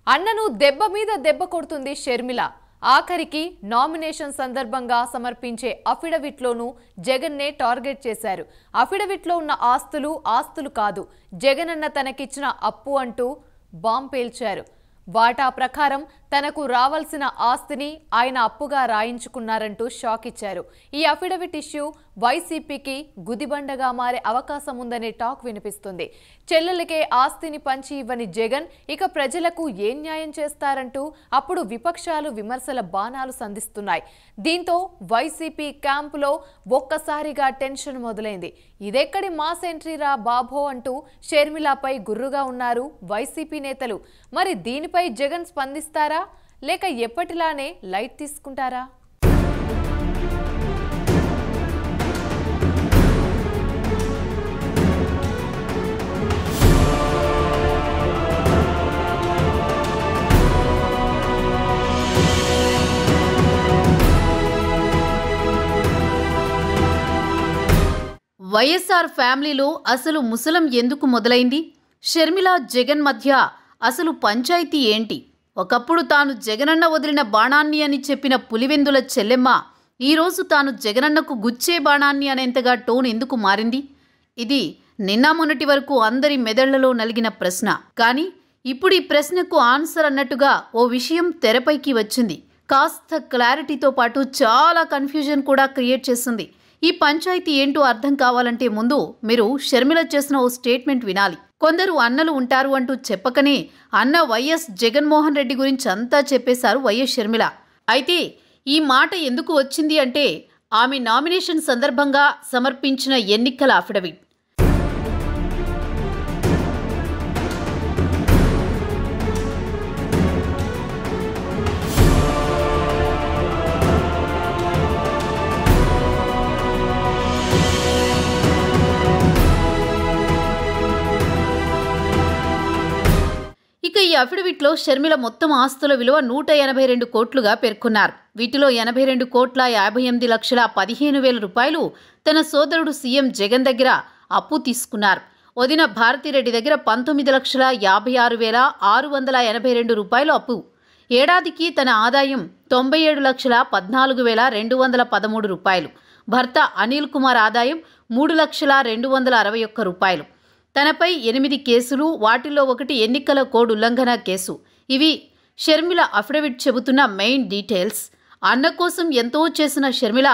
అన్నను దెబ్బ మీద దెబ్బ కొడుతుంది షర్మిల. ఆఖరికి నామినేషన్ సందర్భంగా సమర్పించే అఫిడవిట్లోనూ జగన్నే టార్గెట్ చేశారు. అఫిడవిట్లో ఉన్న ఆస్తులు కాదు, జగనన్న తనకిచ్చిన అప్పు అంటూ బాంబ్ పేల్చారు. వాటా ప్రకారం తనకు రావాల్సిన ఆస్తిని ఆయన అప్పుగా రాయించుకున్నారంటూ షాక్ ఇచ్చారు. ఈ అఫిడవిట్ ఇష్యూ వైసీపీకి గుదిబండగా మారే అవకాశం ఉందనే టాక్ వినిపిస్తుంది. చెల్లెలకే ఆస్తిని పంచి ఇవ్వని జగన్ ఇక ప్రజలకు ఏం న్యాయం చేస్తారంటూ అప్పుడు విపక్షాలు విమర్శల బాణాలు సంధిస్తున్నాయి. దీంతో వైసీపీ క్యాంపులో ఒక్కసారిగా టెన్షన్ మొదలైంది. ఇదెక్కడి మాస్ ఎంట్రీరా బాబో అంటూ షర్మిలపై గుర్రుగా ఉన్నారు వైసీపీ నేతలు. మరి దీనిపై జగన్ స్పందిస్తారా లేక ఎప్పటిలానే లైట్ తీసుకుంటారా? వైఎస్ఆర్ ఫ్యామిలీలో అసలు ముసలం ఎందుకు మొదలైంది? షర్మిల జగన్ మధ్య అసలు పంచాయతీ ఏంటి? ఒకప్పుడు తాను జగనన్న వదిలిన బాణాన్ని అని చెప్పిన పులివెందుల చెల్లెమ్మ ఈరోజు తాను జగనన్నకు గుచ్చే బాణాన్ని అనేంతగా టోన్ ఎందుకు మారింది? ఇది నిన్న మొన్నటి వరకు అందరి మెదళ్లలో నలిగిన ప్రశ్న. కానీ ఇప్పుడు ఈ ప్రశ్నకు ఆన్సర్ అన్నట్టుగా ఓ విషయం తెరపైకి వచ్చింది. కాస్త క్లారిటీతో పాటు చాలా కన్ఫ్యూజన్ కూడా క్రియేట్ చేసింది. ఈ పంచాయతీ ఏంటో అర్థం కావాలంటే ముందు మీరు షర్మిల చేసిన ఓ స్టేట్మెంట్ వినాలి. కొందరు అన్నలు ఉంటారు అంటూ చెప్పకనే అన్న వైఎస్ జగన్మోహన్ రెడ్డి గురించి అంతా చెప్పేశారు వైఎస్ షర్మిల. అయితే ఈ మాట ఎందుకు వచ్చింది అంటే ఆమె నామినేషన్ సందర్భంగా సమర్పించిన ఎన్నికల అఫిడవిట్. ఇక ఈ అఫిడవిట్లో షర్మిల మొత్తం ఆస్తుల విలువ 182 కోట్లుగా పేర్కొన్నారు. వీటిలో 82,58,15,000 రూపాయలు తన సోదరుడు సీఎం జగన్ దగ్గర అప్పు తీసుకున్నారు. వదిన భారతిరెడ్డి దగ్గర 19,56,682 రూపాయలు అప్పు. ఏడాదికి తన ఆదాయం 97,14,213 రూపాయలు. భర్త అనిల్ కుమార్ ఆదాయం 3,02,61 రూపాయలు. తనపై 8 కేసులు, వాటిల్లో ఒకటి ఎన్నికల కోడ్ ఉల్లంఘన కేసు. ఇవి షర్మిల అఫిడవిట్ చెబుతున్న మెయిన్ డీటెయిల్స్. అన్న కోసం ఎంతో చేసిన షర్మిల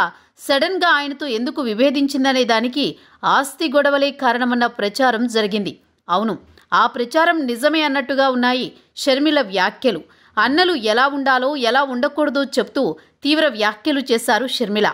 సడన్గా ఆయనతో ఎందుకు విభేదించిందనే దానికి ఆస్తి గొడవలే కారణమన్న ప్రచారం జరిగింది. అవును, ఆ ప్రచారం నిజమే అన్నట్టుగా ఉన్నాయి షర్మిల వ్యాఖ్యలు. అన్నలు ఎలా ఉండాలో ఎలా ఉండకూడదో చెప్తూ తీవ్ర వ్యాఖ్యలు చేశారు షర్మిల.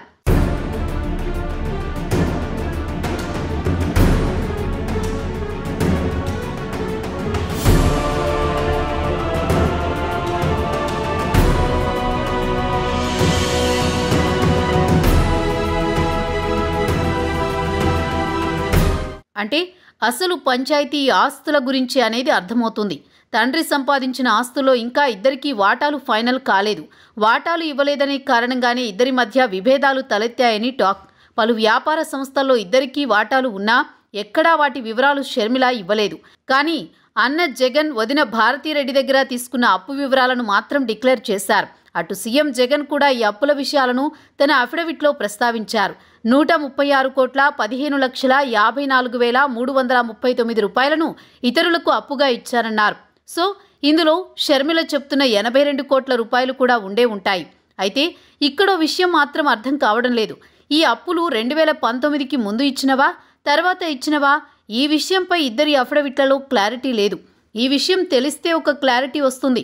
అంటే అసలు పంచాయతీ ఆస్తుల గురించి అనేది అర్థమవుతుంది. తండ్రి సంపాదించిన ఆస్తుల్లో ఇంకా ఇద్దరికీ వాటాలు ఫైనల్ కాలేదు. వాటాలు ఇవ్వలేదనే కారణంగానే ఇద్దరి మధ్య విభేదాలు తలెత్తాయని టాక్. పలు వ్యాపార సంస్థల్లో ఇద్దరికీ వాటాలు ఉన్నా ఎక్కడా వాటి వివరాలు షర్మిల ఇవ్వలేదు. కానీ అన్న జగన్ వదిన భారతిరెడ్డి దగ్గర తీసుకున్న అప్పు వివరాలను మాత్రం డిక్లేర్ చేశారు. అటు సీఎం జగన్ కూడా ఈ అప్పుల విషయాలను తన అఫిడవిట్లో ప్రస్తావించారు. 136,15,54,339 రూపాయలను ఇతరులకు అప్పుగా ఇచ్చారన్నారు. సో ఇందులో షర్మిల చెప్తున్న 82 కోట్ల రూపాయలు కూడా ఉండే ఉంటాయి. అయితే ఇక్కడో విషయం మాత్రం అర్థం కావడం లేదు. ఈ అప్పులు 2019కి ముందు ఇచ్చినవా, తర్వాత ఇచ్చినవా? ఈ విషయంపై ఇద్దరి అఫిడవిట్లలో క్లారిటీ లేదు. ఈ విషయం తెలిస్తే ఒక క్లారిటీ వస్తుంది.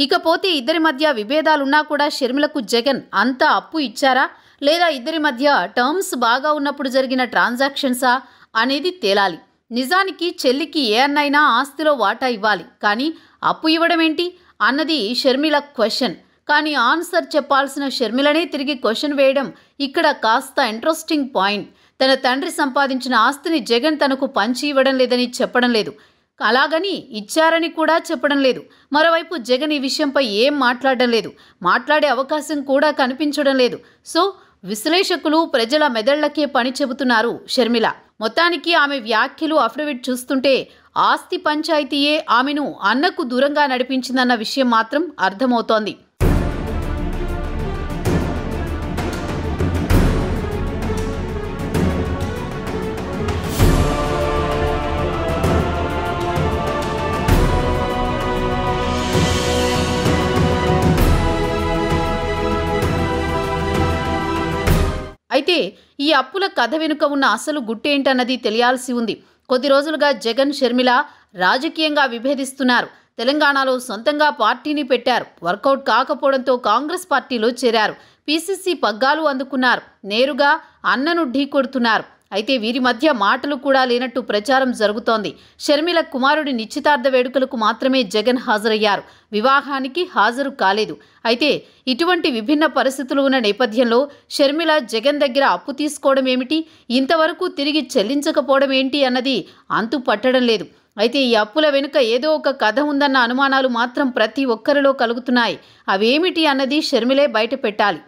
ఇకపోతే ఇద్దరి మధ్య విభేదాలున్నా కూడా షర్మిలకు జగన్ అంతా అప్పు ఇచ్చారా, లేదా ఇద్దరి మధ్య టర్మ్స్ బాగా ఉన్నప్పుడు జరిగిన ట్రాన్సాక్షన్సా అనేది తేలాలి. నిజానికి చెల్లికి ఏ అన్నైనా ఆస్తిలో వాటా ఇవ్వాలి, కానీ అప్పు ఇవ్వడం ఏంటి అన్నది షర్మిల క్వశ్చన్. కానీ ఆన్సర్ చెప్పాల్సిన షర్మిలనే తిరిగి క్వశ్చన్ వేయడం ఇక్కడ కాస్త ఇంట్రెస్టింగ్ పాయింట్. తన తండ్రి సంపాదించిన ఆస్తిని జగన్ తనకు పంచి ఇవ్వడం లేదని చెప్పడం లేదు. అలాగని ఇచ్చారని కూడా చెప్పడం లేదు. మరోవైపు జగన్ ఈ విషయంపై ఏం మాట్లాడడం లేదు. మాట్లాడే అవకాశం కూడా కనిపించడం లేదు. సో విశ్లేషకులు ప్రజల మెదళ్లకే పని చెబుతున్నారు షర్మిల. మొత్తానికి ఆమె వ్యాఖ్యలు, అఫిడవిట్ చూస్తుంటే ఆస్తి పంచాయతీయే ఆమెను అన్నకు దూరంగా నడిపించిందన్న విషయం మాత్రం అర్థమవుతోంది. అయితే ఈ అప్పుల కథ వెనుక ఉన్న అసలు గుట్టేంటన్నది తెలియాల్సి ఉంది. కొద్ది రోజులుగా జగన్, షర్మిల రాజకీయంగా విభేదిస్తున్నారు. తెలంగాణలో సొంతంగా పార్టీని పెట్టారు. వర్కౌట్ కాకపోవడంతో కాంగ్రెస్ పార్టీలో చేరారు. పీసీసీ పగ్గాలు అందుకున్నారు. నేరుగా అన్నను ఢీకొడుతున్నారు. అయితే వీరి మధ్య మాటలు కూడా లేనట్టు ప్రచారం జరుగుతోంది. షర్మిల కుమారుడి నిశ్చితార్థ వేడుకలకు మాత్రమే జగన్ హాజరయ్యారు. వివాహానికి హాజరు కాలేదు. అయితే ఇటువంటి విభిన్న పరిస్థితులు ఉన్న నేపథ్యంలో షర్మిల జగన్ దగ్గర అప్పు తీసుకోవడం ఏమిటి, ఇంతవరకు తిరిగి చెల్లించకపోవడం ఏంటి అన్నది అంతు పట్టడం లేదు. అయితే ఈ అప్పుల వెనుక ఏదో ఒక కథ ఉందన్న అనుమానాలు మాత్రం ప్రతి ఒక్కరిలో కలుగుతున్నాయి. అవేమిటి అన్నది షర్మిలే బయట పెట్టాలి.